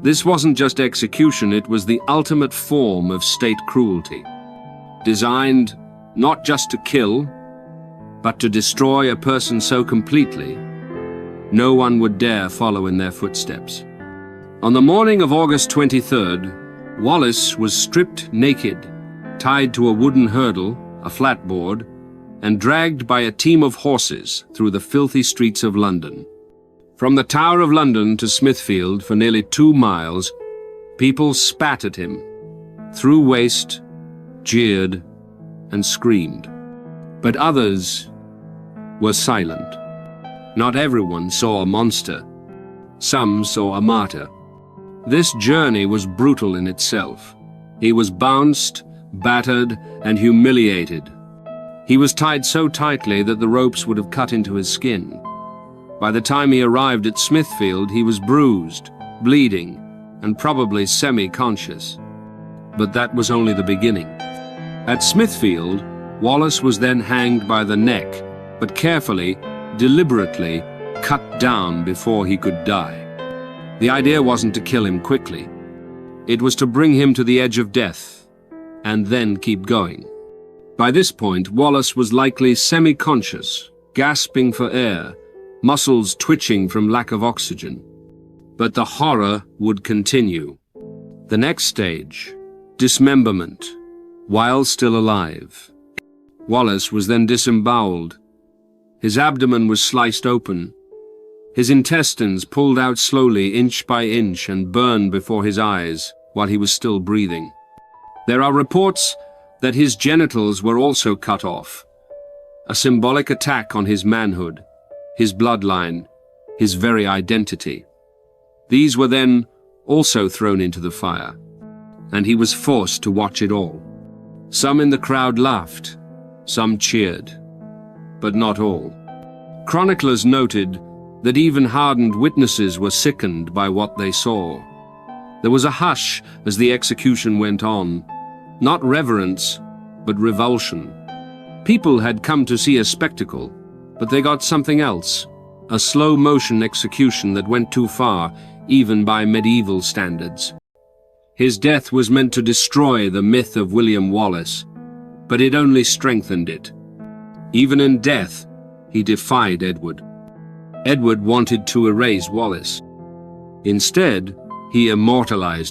This wasn't just execution, it was the ultimate form of state cruelty, designed not just to kill, but to destroy a person so completely, no one would dare follow in their footsteps. On the morning of August 23rd, Wallace was stripped naked, tied to a wooden hurdle, a flatboard, and dragged by a team of horses through the filthy streets of London. From the Tower of London to Smithfield for nearly 2 miles, people spat at him, threw waste, jeered, and screamed. But others were silent. Not everyone saw a monster. Some saw a martyr. This journey was brutal in itself. He was bounced, battered, and humiliated. He was tied so tightly that the ropes would have cut into his skin. By the time he arrived at Smithfield, he was bruised, bleeding, and probably semi-conscious. But that was only the beginning. At Smithfield, Wallace was then hanged by the neck, but carefully, deliberately, cut down before he could die. The idea wasn't to kill him quickly. It was to bring him to the edge of death, and then keep going. By this point, Wallace was likely semi-conscious, gasping for air, muscles twitching from lack of oxygen. But the horror would continue. The next stage, dismemberment, while still alive. Wallace was then disemboweled. His abdomen was sliced open, his intestines pulled out slowly inch by inch and burned before his eyes while he was still breathing. There are reports that his genitals were also cut off, a symbolic attack on his manhood, his bloodline, his very identity. These were then also thrown into the fire, and he was forced to watch it all. Some in the crowd laughed, some cheered, but not all. Chroniclers noted that even hardened witnesses were sickened by what they saw. There was a hush as the execution went on, not reverence, but revulsion. People had come to see a spectacle, but they got something else, a slow-motion execution that went too far, even by medieval standards. His death was meant to destroy the myth of William Wallace, but it only strengthened it. Even in death, he defied Edward. Edward wanted to erase Wallace. Instead, he immortalized him.